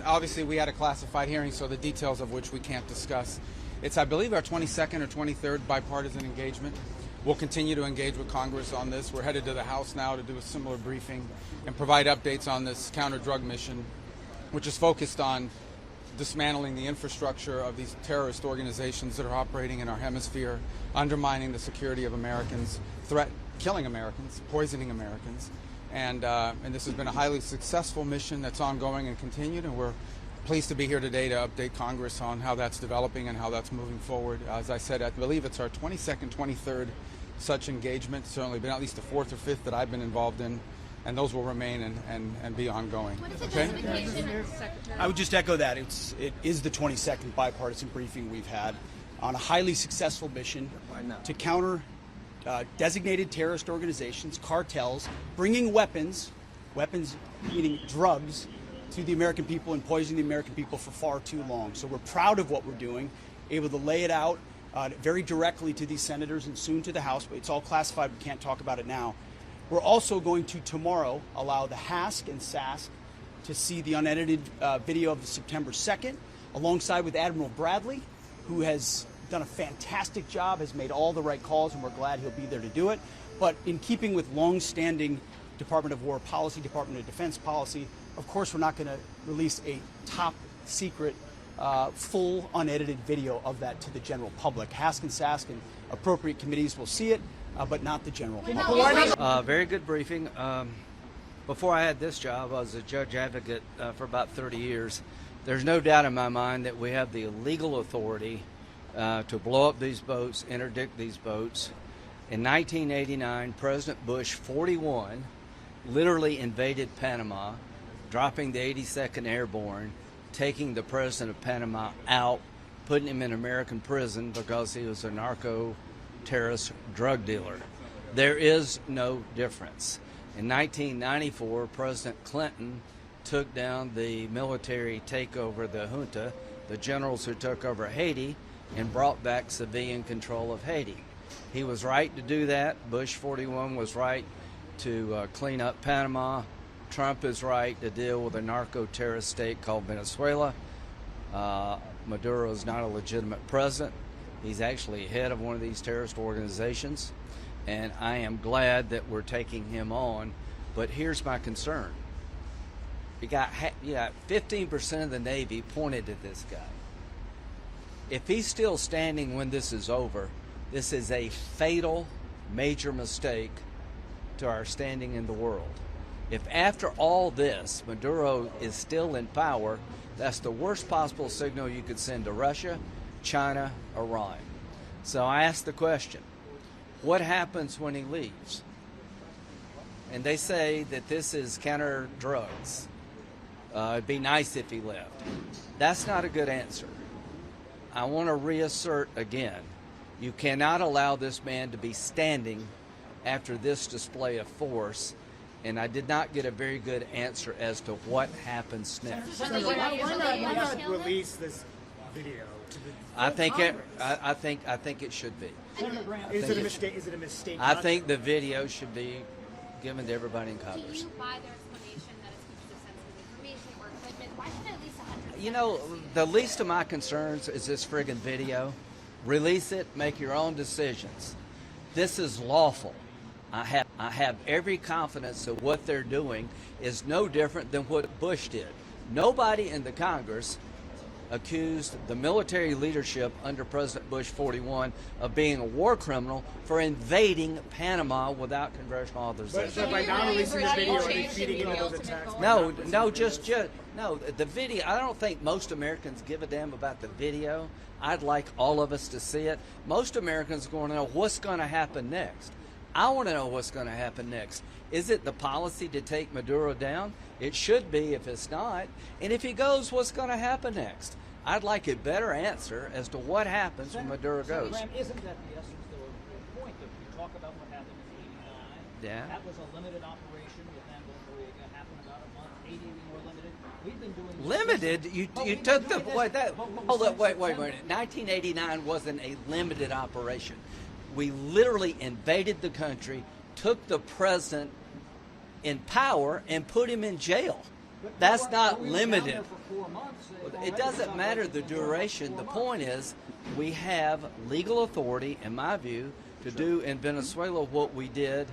obviously we had a classified hearing, so the details of which we can't discuss. It's, I believe, our 22nd or 23rd bipartisan engagement. We'll continue to engage with Congress on this. We're headed to the House now to do a similar briefing and provide updates on this counter-drug mission, which is focused on dismantling the infrastructure of these terrorist organizations that are operating in our hemisphere, undermining the security of Americans, killing Americans, poisoning Americans. And this has been a highly successful mission that's ongoing and continued, and we're pleased to be here today to update Congress on how that's developing and how that's moving forward. As I said, I believe it's our 22nd, 23rd such engagement, certainly been at least the fourth or fifth that I've been involved in, and those will remain and be ongoing. Okay? I would just echo that. It is the 22nd bipartisan briefing we've had on a highly successful mission to counter designated terrorist organizations, cartels, bringing weapons meaning drugs, to the American people and poisoning the American people for far too long. So we're proud of what we're doing, able to lay it out very directly to these senators and soon to the House, but it's all classified. We can't talk about it now. We're also going to tomorrow allow the HASC and SASC to see the unedited video of the September 2nd, alongside with Admiral Bradley, who has done a fantastic job, has made all the right calls, and we're glad he'll be there to do it. But in keeping with long-standing Department of War policy, Department of Defense policy, of course we're not going to release a top-secret, full unedited video of that to the general public. HASC and SASC and appropriate committees will see it, but not the general public. Very good briefing. Before I had this job, I was a judge advocate for about 30 years. There's no doubt in my mind that we have the legal authority to blow up these boats, interdict these boats. In 1989, President Bush 41 literally invaded Panama, dropping the 82nd Airborne, taking the president of Panama out, putting him in American prison because he was a narco-terrorist drug dealer. There is no difference. In 1994, President Clinton took down the military takeover, the junta, the generals who took over Haiti, and brought back civilian control of Haiti. He was right to do that. Bush 41 was right to clean up Panama. Trump is right to deal with a narco-terrorist state called Venezuela. Maduro is not a legitimate president. He's actually head of one of these terrorist organizations, and I am glad that we're taking him on. But here's my concern. You got 15% of the Navy pointed at this guy. If he's still standing when this is over, this is a fatal, major mistake to our standing in the world. If after all this, Maduro is still in power, that's the worst possible signal you could send to Russia, China, Iran. So I ask the question, what happens when he leaves? And they say that this is counter drugs. It'd be nice if he left. That's not a good answer. I want to reassert again, you cannot allow this man to be standing after this display of force, and I did not get a very good answer as to what happens next. Why not release this video to the I think it should be. Is it a mistake? Is it a mistake? I think the video should be given to everybody in Congress. Do you buy their explanation that it's because of sensitive information or equipment? Why should at least 100? You know, the least of my concerns is this friggin' video. Release it, make your own decisions. This is lawful. I have every confidence that what they're doing is no different than what Bush did. Nobody in the Congress accused the military leadership under President Bush 41 of being a war criminal for invading Panama without congressional authorization. But by not releasing the video, are they feeding into those attacks? No, the video, I don't think most Americans give a damn about the video. I'd like all of us to see it. Most Americans are going to know what's going to happen next. I want to know what's going to happen next. Is it the policy to take Maduro down? It should be if it's not. And if he goes, what's going to happen next? I'd like a better answer as to what happens when Maduro goes. Graham, isn't that the essence, though, of the point that you talk about what happened in 89? Yeah. That was a limited operation with them before it happened about a month. 80 more limited. We've been doing limited? You took the hold up, wait. 1989 wasn't a limited operation. We literally invaded the country, took the president in power, and put him in jail. That's not We were down limited. there for 4 months, It already doesn't about matter ready the for duration. 4 The months. point is we have legal authority, in my view, to do in Venezuela what we did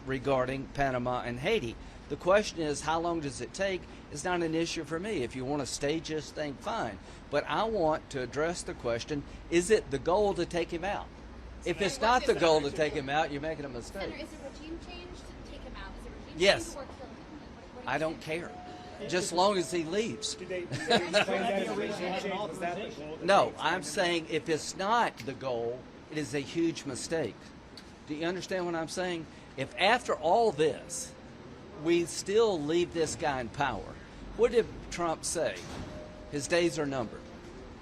regarding Panama and Haiti. The question is, how long does it take? It's not an issue for me. If you want to stage this thing, fine. But I want to address the question, is it the goal to take him out? If it's not the goal to take him out, you're making a mistake. Senator, is it regime change to take him out? Is it regime Yes. change or kill him? Like, what I do you don't think? care. Just long as he leaves. Did they explain that as a regime change? Was that the goal? Did No, they explain I'm it? saying if it's not the goal, it is a huge mistake. Do you understand what I'm saying? If after all this, we still leave this guy in power, what did Trump say? His days are numbered.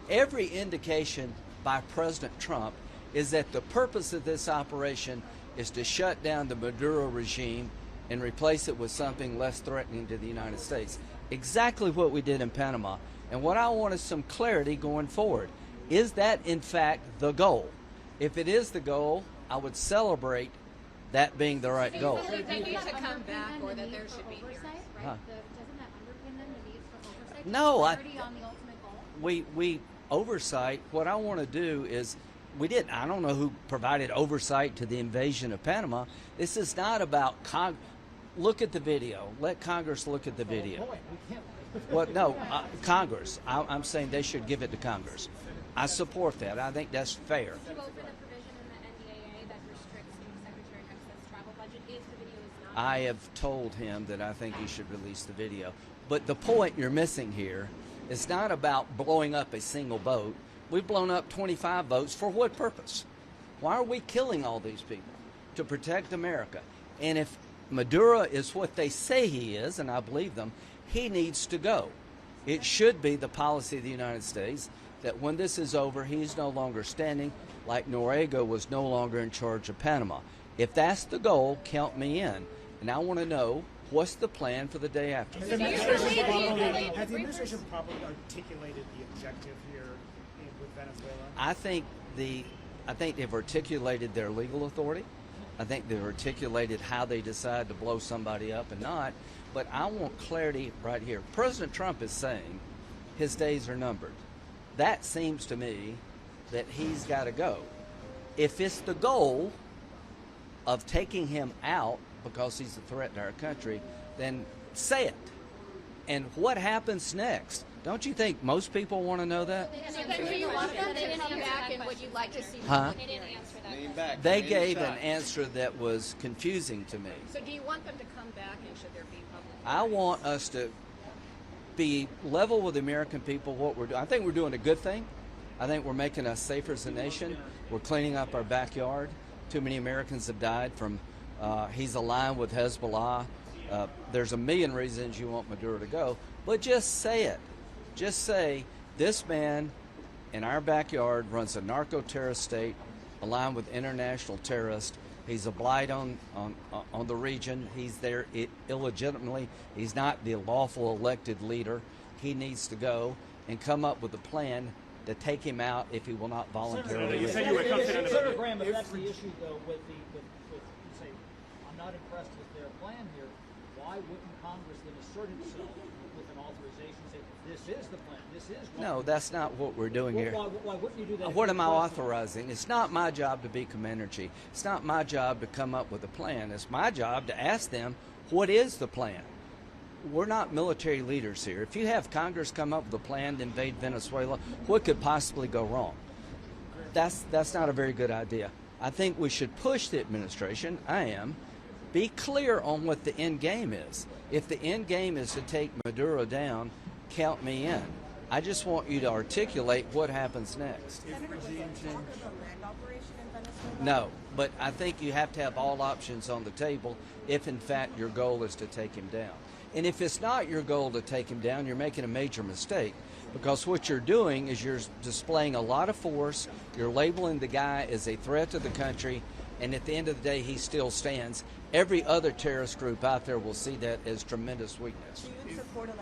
Every indication by President Trump is that the purpose of this operation is to shut down the Maduro regime and replace it with something less threatening to the United States. Exactly what we did in Panama. And what I want is some clarity going forward. Is that, in fact, the goal? If it is the goal, I would celebrate that being the right goal. They need to come back, or that there should be hearings. Right? Huh. Doesn't that underpin then the need for oversight? No, Clarity on the ultimate goal? we oversight. What I want to do is I don't know who provided oversight to the invasion of Panama. This is not about look at the video. Let Congress look at the video. Boy, we can't. Well, no, Congress. I'm saying they should give it to Congress. I support that. I think that's fair. Do you vote for the provision in the NDAA that restricts Secretary Hegseth's travel budget if the video is not? I have told him that I think he should release the video. But the point you're missing here is not about blowing up a single boat. We've blown up 25 boats. For what purpose? Why are we killing all these people? To protect America. And if Maduro is what they say he is, and I believe them, he needs to go. It should be the policy of the United States that when this is over, he's no longer standing, like Noriega was no longer in charge of Panama. If that's the goal, count me in. And I want to know, what's the plan for the day after? Has the administration properly articulated the objective here with Venezuela? I think they've articulated their legal authority. I think they've articulated how they decide to blow somebody up and not. But I want clarity right here. President Trump is saying his days are numbered. That seems to me that he's got to go. If it's the goal of taking him out because he's a threat to our country, then say it. And what happens next? Don't you think most people want to know that? Do you want them to come back, and would you like to see Huh? public They didn't hearings? answer that question. They gave an answer that was confusing to me. So do you want them to come back, and should there be public I hearings? want us to be level with the American people. What we're doing, I think we're doing a good thing. I think we're making us safer as a nation. We're cleaning up our backyard. Too many Americans have died from. He's aligned with Hezbollah. There's a million reasons you want Maduro to go, but just say it. Just say this man in our backyard runs a narco-terrorist state, aligned with international terrorists. He's a blight on the region. He's there illegitimately. He's not the lawful elected leader. He needs to go and come up with a plan to take him out if he will not voluntarily leave. Senator Graham, if that's the issue, though, with you say, I'm not impressed with their plan here, why wouldn't Congress then assert itself with an authorization, say, this is the plan, this is what No, that's not what we're doing here. Why wouldn't you do that? What am I authorizing? It's not my job to be Commander-in-Chief. It's not my job to come up with a plan. It's my job to ask them, what is the plan? We're not military leaders here. If you have Congress come up with a plan to invade Venezuela, what could possibly go wrong? That's not a very good idea. I think we should push the administration. Be clear on what the end game is. If the end game is to take Maduro down, count me in. I just want you to articulate what happens next. No, but I think you have to have all options on the table if, in fact, your goal is to take him down. And if it's not your goal to take him down, you're making a major mistake, because what you're doing is you're displaying a lot of force, you're labeling the guy as a threat to the country, and at the end of the day, he still stands. Every other terrorist group out there will see that as tremendous weakness.